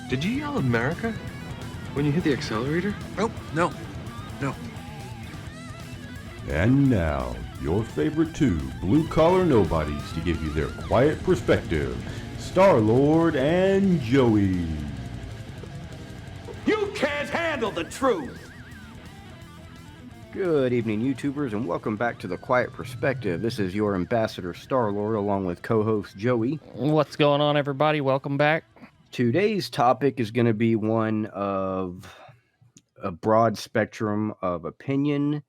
Did you yell America when you hit the accelerator? Oh, no. And now, your favorite two blue-collar nobodies to give you their quiet perspective, Star-Lord and Joey. You can't handle the truth! Good evening, YouTubers, and welcome back to The Quiet Perspective. This is your ambassador, Star-Lord, along with co-host Joey. What's going on, everybody? Welcome back. Today's topic is going to be one of a broad spectrum of opinion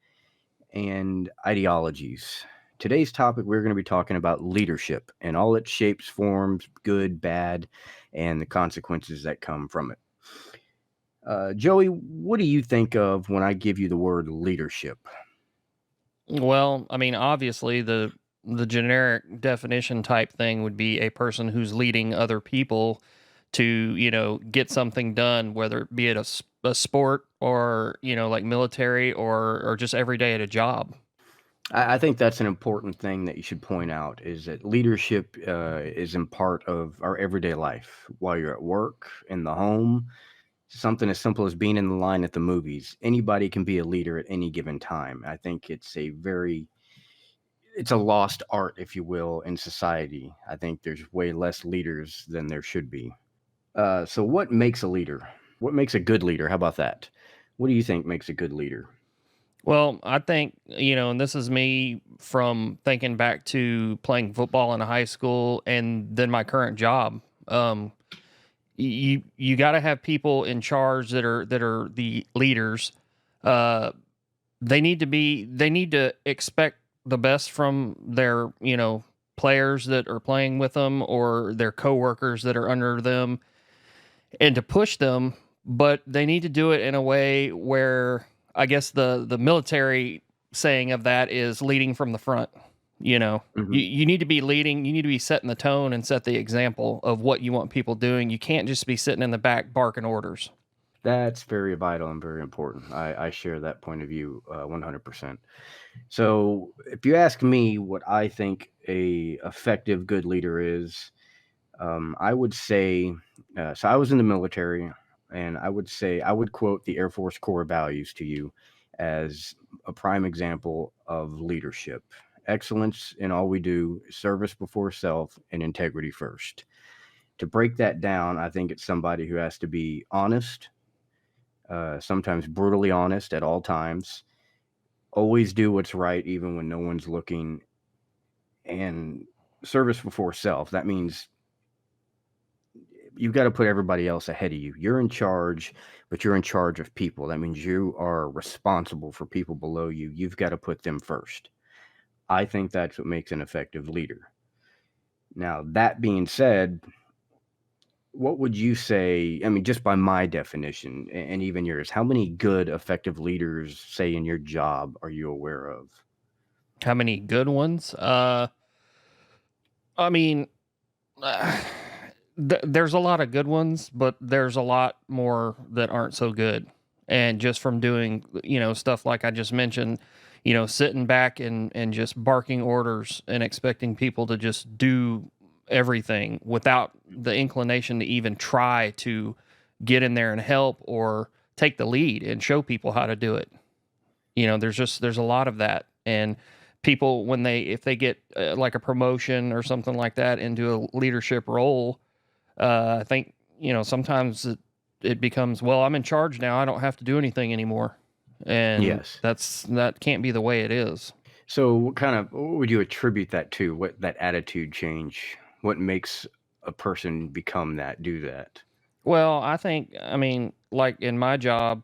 and ideologies. Today's topic, we're going to be talking about leadership and all its shapes, forms, good, bad, and the consequences that come from it. Joey, what do you think of when I give you the word leadership? Well, I mean, obviously, the generic definition type thing would be a person who's leading other people to, get something done, whether it be it a sport or, like military or just every day at a job. I think that's an important thing that you should point out, is that leadership is in part of our everyday life. While you're at work, in the home, something as simple as being in the line at the movies. Anybody can be a leader at any given time. I think it's a lost art, if you will, in society. I think there's way less leaders than there should be. So what makes a leader? What makes a good leader? How about that? What do you think makes a good leader? Well, I think, and this is me from thinking back to playing football in high school and then my current job. You got to have people in charge that are the leaders. They need to expect the best from their, players that are playing with them or their coworkers that are under them, and to push them, but they need to do it in a way where, I guess the military saying of that is leading from the front. Mm-hmm. You need to be leading. You need to be setting the tone and set the example of what you want people doing. You can't just be sitting in the back barking orders. That's very vital and very important. I share that point of view 100%. So if you ask me what I think a effective good leader is, I would say, so I was in the military, and I would say I would quote the Air Force core values to you as a prime example of leadership. Excellence in all we do, service before self, and integrity first. To break that down, I think it's somebody who has to be honest, sometimes brutally honest at all times, always do what's right even when no one's looking, and service before self. That means you've got to put everybody else ahead of you. You're in charge, but you're in charge of people. That means you are responsible for people below you. You've got to put them first. I think that's what makes an effective leader. Now, that being said, what would you say? I mean, just by my definition and even yours, how many good, effective leaders, say, in your job are you aware of? How many good ones? I mean, there's a lot of good ones, but there's a lot more that aren't so good. And just from doing, stuff like I just mentioned, sitting back and just barking orders and expecting people to just do everything without the inclination to even try to get in there and help or take the lead and show people how to do it. There's a lot of that. And people, if they get like a promotion or something like that into a leadership role, I think, sometimes it becomes, well, I'm in charge now. I don't have to do anything anymore. And Yes. that can't be the way it is. So what would you attribute that to? What that attitude change? What makes a person do that? Well, I mean, like in my job,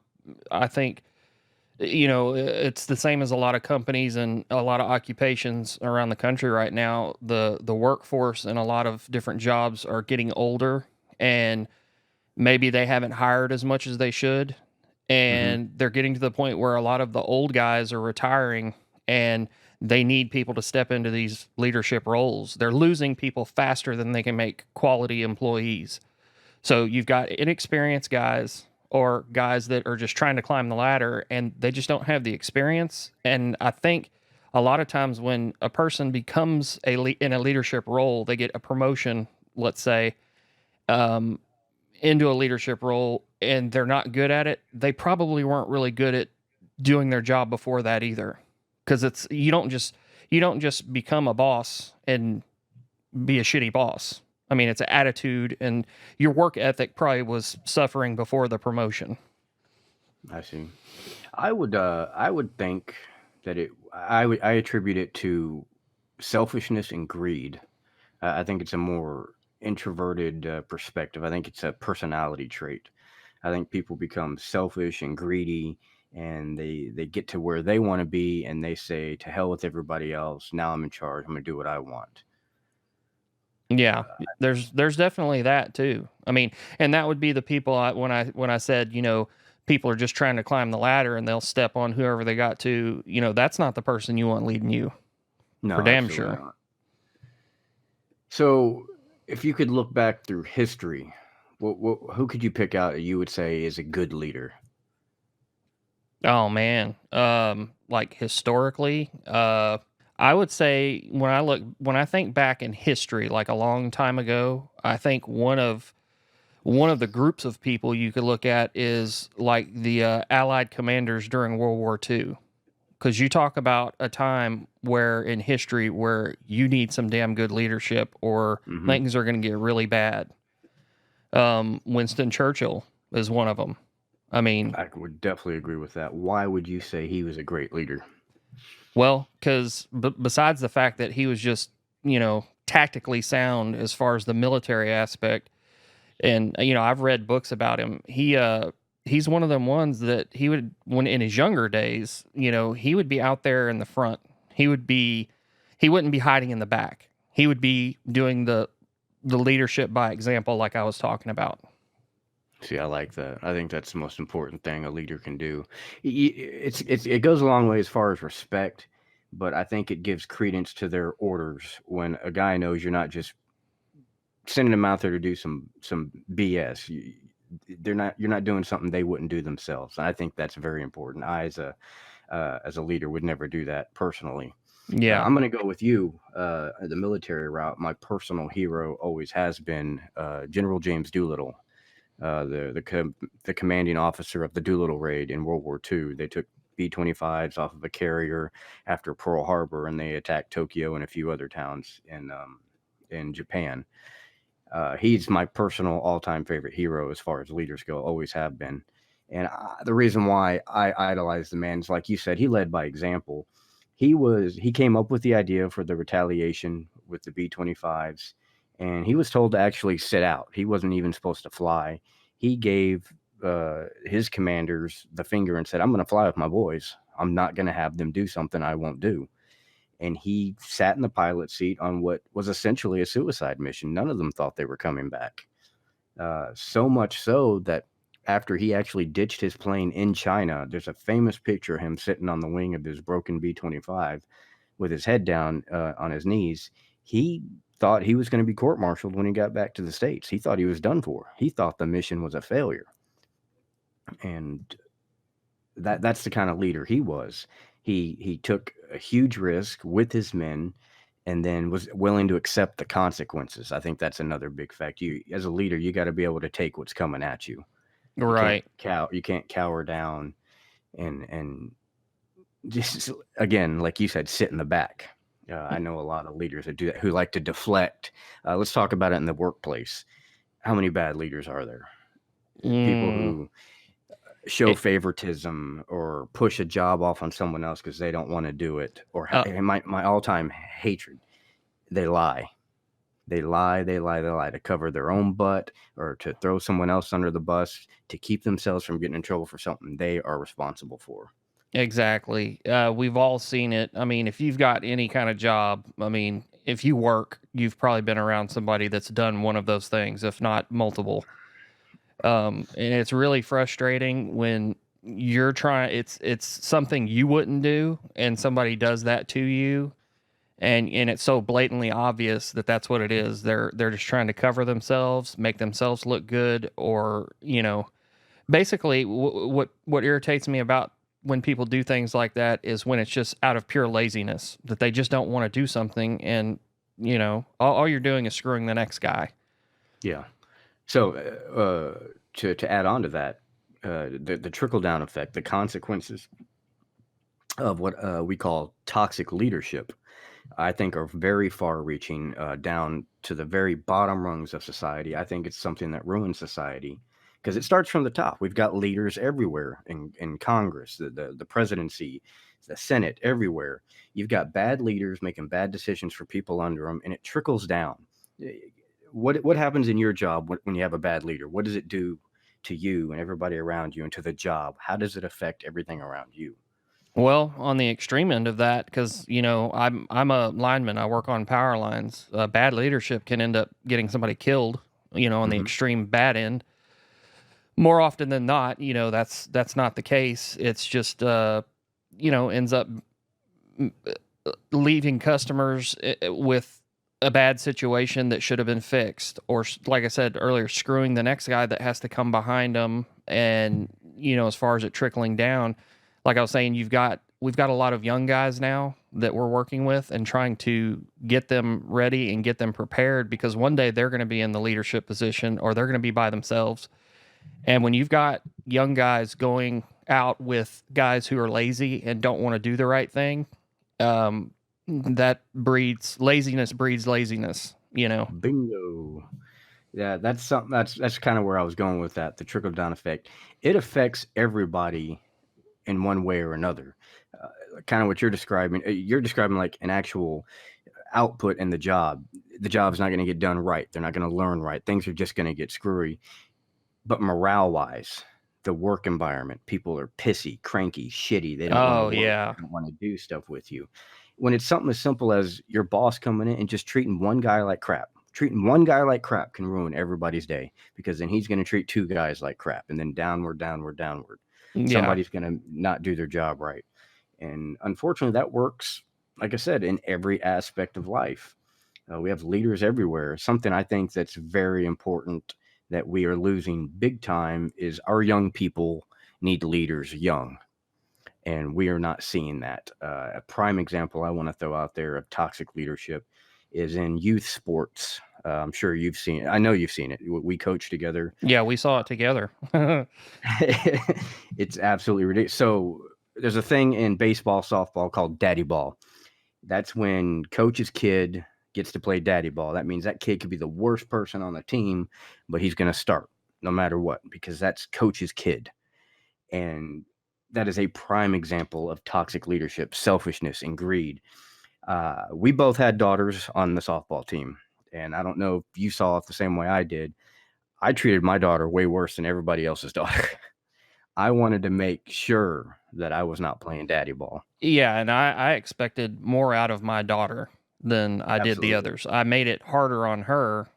I think, it's the same as a lot of companies and a lot of occupations around the country right now. The workforce in a lot of different jobs are getting older, and maybe they haven't hired as much as they should. And they're getting to the point where a lot of the old guys are retiring, and they need people to step into these leadership roles. They're losing people faster than they can make quality employees. So you've got inexperienced guys or guys that are just trying to climb the ladder, and they just don't have the experience. And I think a lot of times when a person becomes in a leadership role, they get a promotion, let's say, into a leadership role and they're not good at it, they probably weren't really good at doing their job before that either. Because it's you don't just become a boss and be a shitty boss. I mean, it's an attitude, and your work ethic probably was suffering before the promotion. I see. I would think that I attribute it to selfishness and greed. I think it's a more introverted perspective. I think it's a personality trait. I think people become selfish and greedy, and they get to where they want to be, and they say, "To hell with everybody else. Now I'm in charge. I'm gonna do what I want." Yeah, there's definitely that too. I mean, and that would be the people when I said, people are just trying to climb the ladder and they'll step on whoever they got to, that's not the person you want leading you, No, for damn absolutely sure. not. So, if you could look back through history, who could you pick out that you would say is a good leader? Oh man. Like historically, I would say when I think back in history, like a long time ago, I think one of the groups of people you could look at is like the Allied commanders during World War II. Because you talk about a time where in history where you need some damn good leadership or Hmm. things are going to get really bad. Winston Churchill is one of them. I mean, I would definitely agree with that. Why would you say he was a great leader? well, because besides the fact that he was just, tactically sound as far as the military aspect, and I've read books about him. He's one of them ones that he would when in his younger days, he would be out there in the front. He wouldn't be hiding in the back. He would be doing the leadership by example, like I was talking about. See, I like that. I think that's the most important thing a leader can do. It goes a long way as far as respect, but I think it gives credence to their orders when a guy knows you're not just sending them out there to do some BS. You're not doing something they wouldn't do themselves. And I think that's very important. I as a leader would never do that personally. Yeah. I'm going to go with you, the military route. My personal hero always has been General James Doolittle, the commanding officer of the Doolittle raid in World War II. They took B-25s off of a carrier after Pearl Harbor, and they attacked Tokyo and a few other towns in Japan. He's my personal all-time favorite hero as far as leaders go. Always have been. And the reason why I idolize the man is, like you said, he led by example. He came up with the idea for the retaliation with the B-25s, and he was told to actually sit out. He wasn't even supposed to fly. He gave his commanders the finger and said, "I'm going to fly with my boys. I'm not going to have them do something I won't do." And he sat in the pilot seat on what was essentially a suicide mission. None of them thought they were coming back. So much so that after he actually ditched his plane in China, there's a famous picture of him sitting on the wing of his broken B-25 with his head down on his knees. He thought he was going to be court-martialed when he got back to the States. He thought he was done for. He thought the mission was a failure. And that's the kind of leader he was. He took a huge risk with his men and then was willing to accept the consequences. I think that's another big fact. You, as a leader, you got to be able to take what's coming at you. Right. You can't cower down and just, again, like you said, sit in the back. I know a lot of leaders that do that, who like to deflect. Let's talk about it in the workplace. How many bad leaders are there? People Mm, who show it, favoritism or push a job off on someone else because they don't want to do it. Or uh, and my all-time hatred, they lie. They lie to cover their own butt or to throw someone else under the bus to keep themselves from getting in trouble for something they are responsible for. exactly. We've all seen it. I mean, if you've got any kind of job, I mean, if you work, you've probably been around somebody that's done one of those things, if not multiple. And it's really frustrating when you're trying. It's something you wouldn't do, and somebody does that to you, and it's so blatantly obvious that that's what it is. They're just trying to cover themselves, make themselves look good, or basically what irritates me about when people do things like that is when it's just out of pure laziness that they just don't want to do something, and all you're doing is screwing the next guy. Yeah. So, to add on to that, the trickle down effect, the consequences of what we call toxic leadership, I think are very far reaching, down to the very bottom rungs of society. I think it's something that ruins society because it starts from the top. We've got leaders everywhere in Congress, the presidency, the Senate, everywhere. You've got bad leaders making bad decisions for people under them, and it trickles down. Eh, what happens in your job when you have a bad leader? What does it do to you and everybody around you and to the job? How does it affect everything around you? Well, on the extreme end of that, because I'm a lineman. I work on power lines. Bad leadership can end up getting somebody killed. On the Hmm. extreme bad end. More often than not, that's not the case. It's just ends up leaving customers with a bad situation that should have been fixed, or like I said earlier, screwing the next guy that has to come behind them. And as far as it trickling down, like I was saying, we've got a lot of young guys now that we're working with and trying to get them ready and get them prepared, because one day they're going to be in the leadership position or they're going to be by themselves. And when you've got young guys going out with guys who are lazy and don't want to do the right thing, um, that breeds laziness. Bingo. Yeah, that's something that's kind of where I was going with that, the trickle down effect. It affects everybody in one way or another. Kind of what you're describing. You're describing like an actual output in the job. The job's not going to get done right. They're not going to learn right. Things are just going to get screwy. But morale wise, the work environment, people are pissy, cranky, shitty. They don't want to Oh work. yeah. They don't want to do stuff with you. When it's something as simple as your boss coming in and just treating one guy like crap. Treating one guy like crap can ruin everybody's day, because then he's going to treat two guys like crap, and then downward, downward, downward. Yeah. Somebody's going to not do their job right. And unfortunately, that works, like I said, in every aspect of life. We have leaders everywhere. Something I think that's very important that we are losing big time is our young people need leaders young, and we are not seeing that. A prime example I want to throw out there of toxic leadership is in youth sports. I'm sure you've seen it. I know you've seen it. We coach together. Yeah, we saw it together. It's absolutely ridiculous. So there's a thing in baseball, softball called daddy ball. That's when coach's kid gets to play daddy ball. That means that kid could be the worst person on the team, but he's going to start no matter what, because that's coach's kid. And that is a prime example of toxic leadership, selfishness, and greed. We both had daughters on the softball team, and I don't know if you saw it the same way I did. I treated my daughter way worse than everybody else's daughter. I wanted to make sure that I was not playing daddy ball. Yeah, and I expected more out of my daughter than I did the Absolutely. others. I made it harder on her.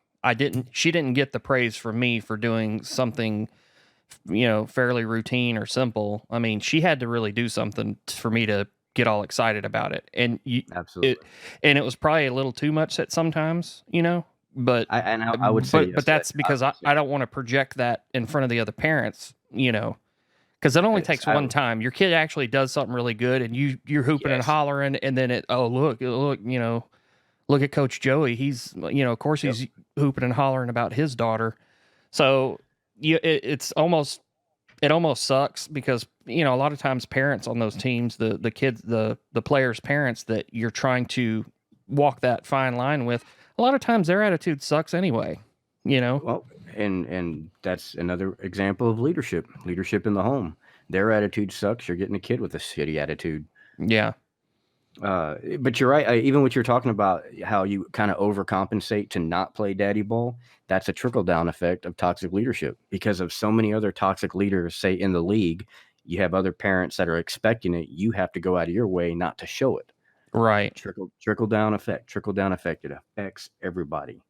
She didn't get the praise from me for doing something, fairly routine or simple. I mean, she had to really do something for me to get all excited about it. And it Absolutely. and it was probably a little too much at sometimes, but I would say yes. that's because I don't want to project that in front of the other parents. Because it only Yes, takes one time. Your kid actually does something really good, and you're hooping and yes. hollering, and then look at Coach Joey. He's of course Yep. he's hooping and hollering about his daughter. So it almost sucks, because a lot of times parents on those teams, the kids, the players' parents that you're trying to walk that fine line with, a lot of times their attitude sucks anyway. You know? Well, and that's another example of leadership. Leadership in the home. Their attitude sucks. You're getting a kid with a shitty attitude. Yeah. But you're right. Even what you're talking about, how you kind of overcompensate to not play daddy ball, that's a trickle down effect of toxic leadership, because of so many other toxic leaders, say in the league. You have other parents that are expecting it. You have to go out of your way not to show it. Right. Trickle down effect. Trickle down effect. It affects everybody.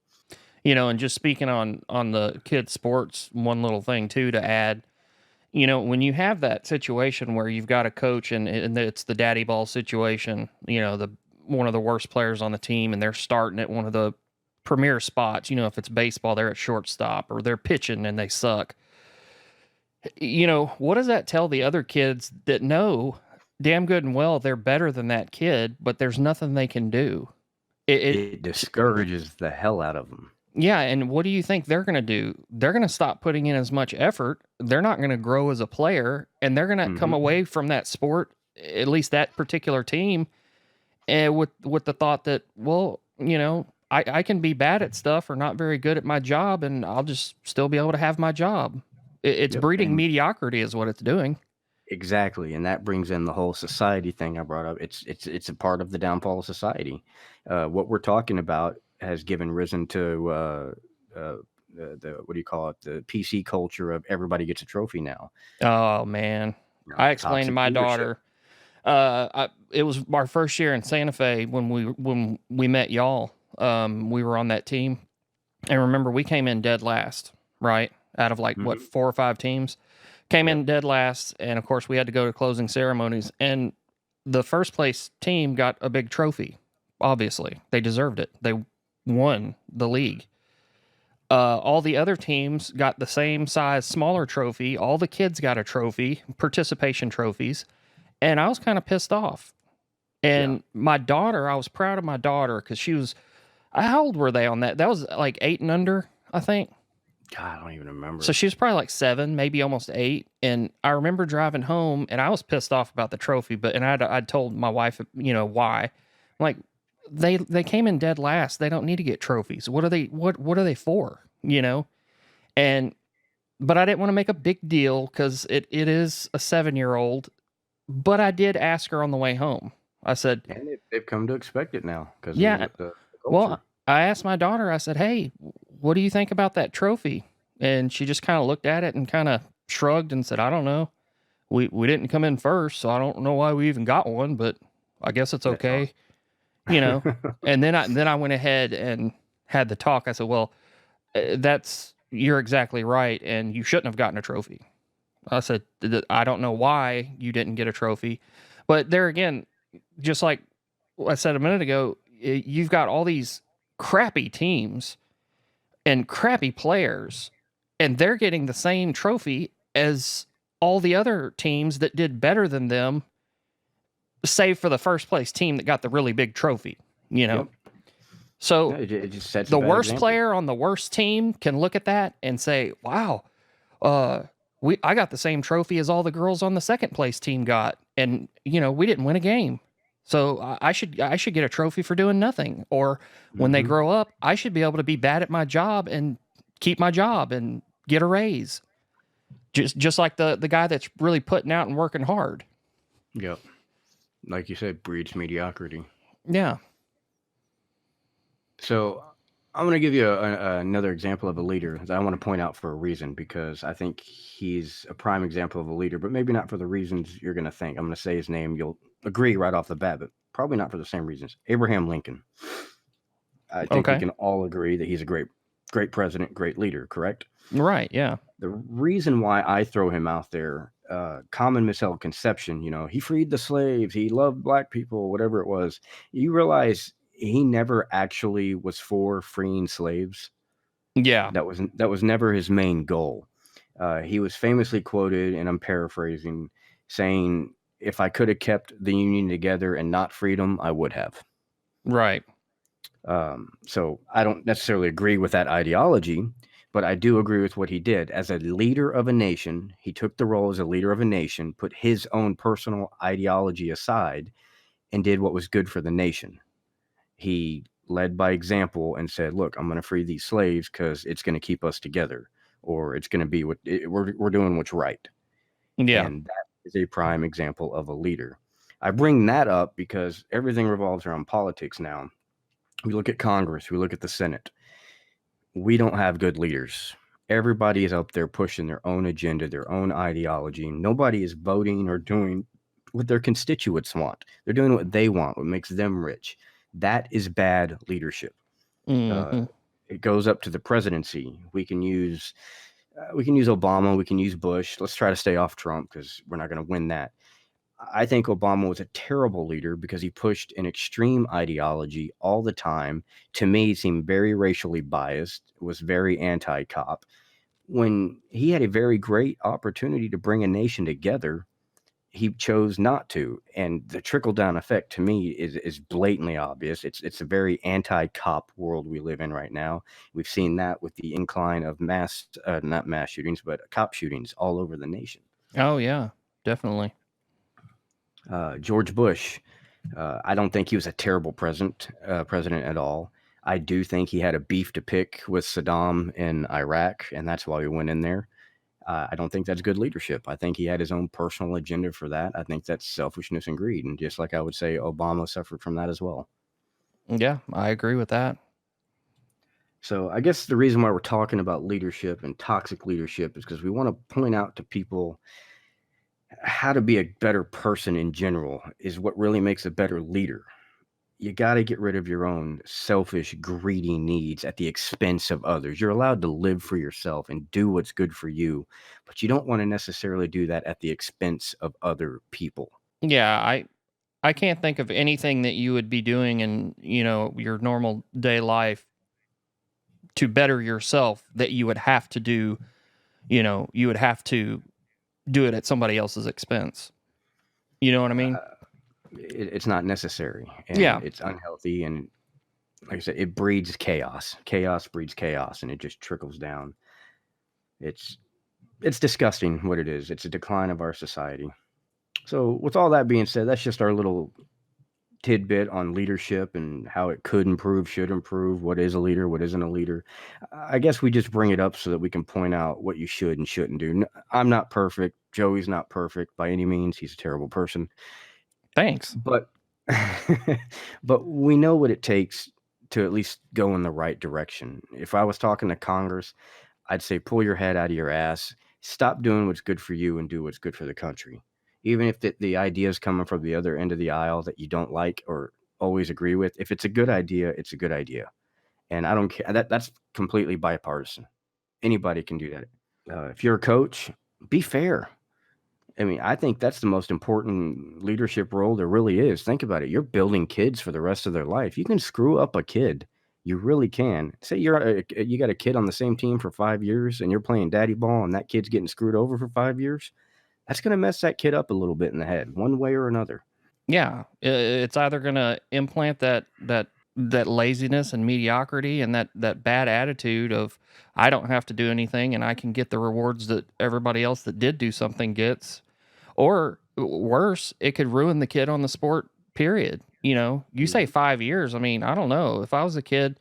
And just speaking on the kids sports, one little thing too to add, when you have that situation where you've got a coach and it's the daddy ball situation, the one of the worst players on the team, and they're starting at one of the premier spots. If it's baseball, they're at shortstop, or they're pitching and they suck. What does that tell the other kids that know damn good and well they're better than that kid, but there's nothing they can do? It It discourages the hell out of them. Yeah, and what do you think they're going to do? They're going to stop putting in as much effort. They're not going to grow as a player, and they're going to come Hmm. away from that sport, at least that particular team, and with the thought that, well, I can be bad at stuff or not very good at my job, and I'll just still be able to have my job. It's Yep. breeding And mediocrity, is what it's doing. exactly, and that brings in the whole society thing I brought up. It's a part of the downfall of society. What we're talking about has given risen to uh, the what do you call it? The PC culture of everybody gets a trophy now. Oh man, I explained to Toxic my leadership. daughter. It was our first year in Santa Fe when we met y'all. We were on that team, and remember we came in dead last, right? Out of like what Hmm. 4 or 5 teams, came Yep. in dead last, and of course we had to go to closing ceremonies. And the first place team got a big trophy. Obviously, they deserved it. They won the league. All the other teams got the same size, smaller trophy. All the kids got a trophy, participation trophies, and I was kind of pissed off. Yeah. And my daughter, I was proud of my daughter because she was. How old were they on that? That was like 8 and under, I think. God, I don't even So remember. she was probably like 7, maybe almost 8. And I remember driving home, and I was pissed off about the trophy. But and I'd told my wife, why. I'm like, they came in dead last. They don't need to get trophies. What are they? What are they for? And but I didn't want to make a big deal because it is a 7-year-old. But I did ask her on the way home. I said, And they've come to expect it now because of "Yeah, the well," culture. I asked my daughter. I said, "Hey, what do you think about that trophy?" And she just kind of looked at it and kind of shrugged and said, "I don't know. We didn't come in first, so I don't know why we even got one, but I guess it's That's okay." You know. awesome. And then I went ahead and had the talk. I said, "Well, you're exactly right, and you shouldn't have gotten a trophy." I said, I don't know why you didn't get a trophy. But there again, just like I said a minute ago, you've got all these crappy teams and crappy players, and they're getting the same trophy as all the other teams that did better than them, save for the first place team that got the really big trophy, you know? Yep. So It just sets a the bad worst example. player on the worst team can look at that and say, wow, uh, I got the same trophy as all the girls on the second place team got, and we didn't win a game. So I should get a trophy for doing nothing. Or when they Hmm. grow up, I should be able to be bad at my job and keep my job and get a raise. Just like the guy that's really putting out and working hard. Yep. Like you said, breeds mediocrity. Yeah. So I'm going to give you another example of a leader that I want to point out for a reason because I think he's a prime example of a leader, but maybe not for the reasons you're going to think. I'm going to say his name. You'll agree right off the bat, but probably not for the same reasons. Abraham Lincoln. I think we Okay. can all agree that he's a great president, great leader, correct? Right. Yeah. The reason why I throw him out there, common misheld conception, he freed the slaves, he loved black people, whatever it was. You realize he never actually was for freeing slaves. Yeah. That was never his main goal. He was famously quoted, and I'm paraphrasing, saying, "If I could have kept the Union together and not freedom, I would have." Right. So I don't necessarily agree with that ideology, but I do agree with what he did. As a leader of a nation, he took the role as a leader of a nation, put his own personal ideology aside, and did what was good for the nation. He led by example and said, "Look, I'm going to free these slaves because it's going to keep us together, or it's going to be we're doing what's right." Yeah. And that is a prime example of a leader. I bring that up because everything revolves around politics now. We look at Congress, we look at the Senate. We don't have good leaders. Everybody is up there pushing their own agenda, their own ideology. Nobody is voting or doing what their constituents want. They're doing what they want, what makes them rich. That is bad leadership. Uh, Hmm. it goes up to the presidency. We can use Obama, we can use Bush. Let's try to stay off Trump because we're not going to win that. I think Obama was a terrible leader because he pushed an extreme ideology all the time. To me, he seemed very racially biased, was very anti-cop. When he had a very great opportunity to bring a nation together he chose not to, and the trickle down effect to me is blatantly obvious. It's a very anti-cop world we live in right now. We've seen that with the incline of not mass shootings, but cop shootings all over the nation. Oh yeah, definitely. George Bush, I don't think he was a terrible president at all. I do think he had a beef to pick with Saddam in Iraq, and that's why we went in there. I don't think that's good leadership. I think he had his own personal agenda for that. I think that's selfishness and greed. And just like I would say, Obama suffered from that as well. Yeah, I agree with that. So I guess the reason why we're talking about leadership and toxic leadership is because we want to point out to people how to be a better person in general is what really makes a better leader. You got to get rid of your own selfish, greedy needs at the expense of others. You're allowed to live for yourself and do what's good for you, but you don't want to necessarily do that at the expense of other people. Yeah, I can't think of anything that you would be doing in, your normal day life to better yourself that you would have to do, you would have to do it at somebody else's expense. You know what I mean? It's not necessary, and Yeah. it's unhealthy, and like I said, it breeds chaos. Chaos breeds chaos, and it just trickles down. It's disgusting what it is. It's a decline of our society. So, with all that being said, that's just our little tidbit on leadership and how it could improve, should improve, what is a leader, what isn't a leader. I guess we just bring it up so that we can point out what you should and shouldn't do. I'm not perfect. Joey's not perfect by any means. He's a terrible person. Thanks. But but we know what it takes to at least go in the right direction. If I was talking to Congress, I'd say pull your head out of your ass, stop doing what's good for you and do what's good for the country. Even if the idea is coming from the other end of the aisle that you don't like or always agree with, if it's a good idea, it's a good idea. And I don't care. That's completely bipartisan. Anybody can do that. If you're a coach, be fair. I mean, I think that's the most important leadership role there really is. Think about it. You're building kids for the rest of their life. You can screw up a kid. You really can. Say you got a kid on the same team for 5 years and you're playing daddy ball and that kid's getting screwed over for 5 years. That's going to mess that kid up a little bit in the head, one way or another. Yeah, it's either going to implant that laziness and mediocrity and that bad attitude of I don't have to do anything and I can get the rewards that everybody else that did do something gets, or worse, it could ruin the kid on the sport. Period. You say 5 years. I mean, I don't know if I was a kid.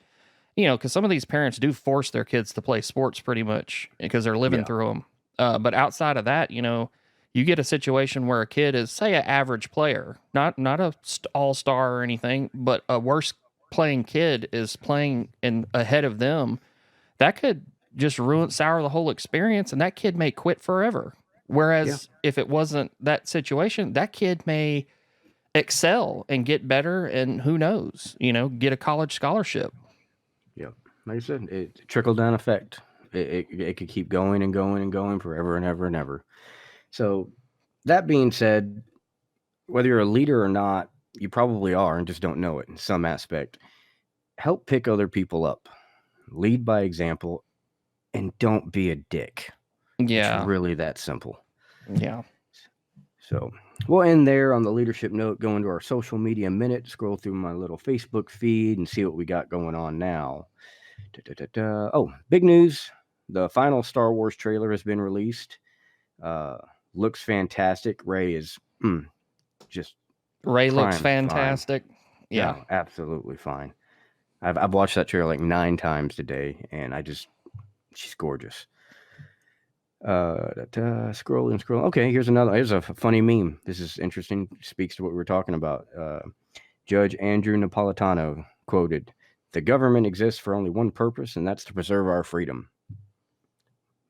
Because some of these parents do force their kids to play sports pretty much because they're living through them. But outside of that, you get a situation where a kid is, say, an average player, not a all-star or anything, but a worse playing kid is playing ahead of them. That could just sour the whole experience, and that kid may quit forever. Whereas if it wasn't that situation, that kid may excel and get better, and who knows, get a college scholarship. Yeah, like I said, it's trickle down effect. It could keep going and going and going forever and ever and ever. So, that being said, whether you're a leader or not, you probably are and just don't know it in some aspect. Help pick other people up, lead by example, and don't be a dick. Yeah. It's really that simple. Yeah. So we'll end there on the leadership note, go into our social media minute, scroll through my little Facebook feed and see what we got going on now. Oh, big news. The final Star Wars trailer has been released. Looks fantastic. Rey is just Rey looks fine. fantastic. Yeah. No, absolutely fine. I've watched that trailer like 9 times today, and she's gorgeous. Scrolling. Okay, here's a funny meme. This is interesting. Speaks to what we were talking about. Judge Andrew Napolitano quoted, "The government exists for only one purpose, and that's to preserve our freedom."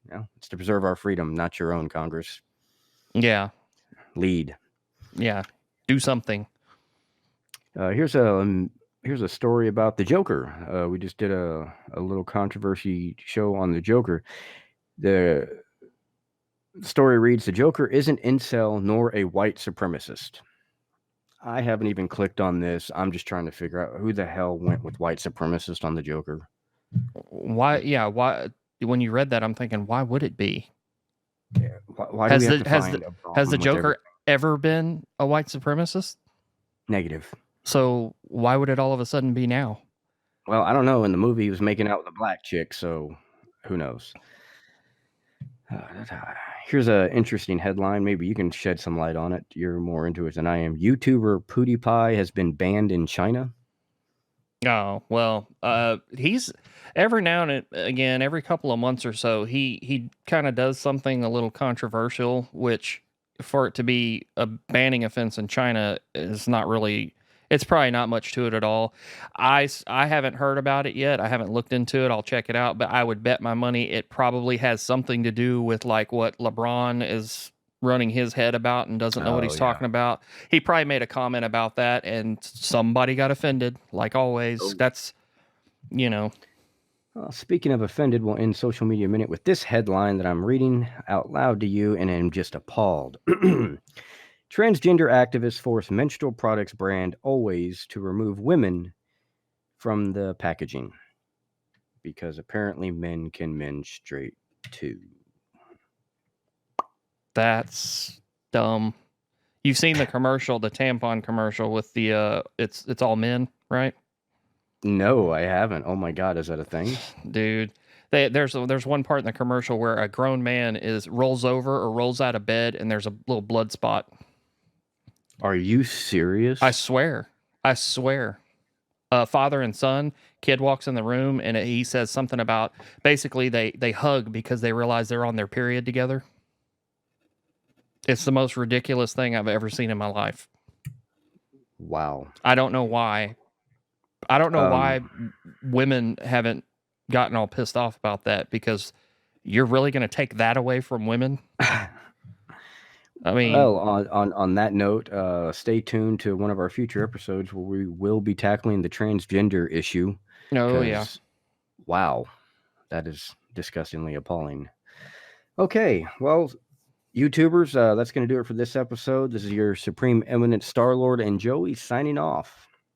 Yeah, it's to preserve our freedom, not your own, Congress. Yeah. Lead. Yeah. Do something. Here's a story about the Joker. We just did a little controversy show on the Joker. The story reads, "The Joker isn't incel nor a white supremacist." I haven't even clicked on this. I'm just trying to figure out who the hell went with white supremacist on the Joker. Why? Yeah. Why? When you read that, I'm thinking, why would it be? Why do we have to find a problem has the with Joker everything? ever been a white supremacist? Negative. So why would it all of a sudden be now? Well, I don't know. In the movie, he was making out with a black chick, so who knows? Here's an interesting headline. Maybe you can shed some light on it. You're more into it than I am. YouTuber PewDiePie has been banned in China. Oh, well, he's every now and again, every couple of months or so, he kind of does something a little controversial, which for it to be a banning offense in China is not really, it's probably not much to it at all. I haven't heard about it yet. I haven't looked into it. I'll check it out, but I would bet my money it probably has something to do with like what LeBron is running his head about and doesn't know what he's talking about. He probably made a comment about that and somebody got offended, like always. That's, you know. Speaking of offended, we'll end Social Media Minute with this headline that I'm reading out loud to you and am just appalled. Transgender activists force menstrual products brand Always to remove women from the packaging because apparently men can menstruate too. That's dumb. You've seen the commercial, the tampon commercial with the it's all men, right? No, I haven't. Oh my God, is that a thing? Dude. There's one part in the commercial where a grown man rolls over or rolls out of bed and there's a little blood spot. Are you serious? I swear. Father and son, kid walks in the room and he says something about basically they hug because they realize they're on their period together. It's the most ridiculous thing I've ever seen in my life. Wow. I don't know why. I don't know why women haven't gotten all pissed off about that, because you're really going to take that away from women? I mean, well, on that note, stay tuned to one of our future episodes where we will be tackling the transgender issue. Oh, yeah. Wow, that is disgustingly appalling. Okay, well, YouTubers, that's going to do it for this episode. This is your Supreme Eminent Star-Lord and Joey signing off.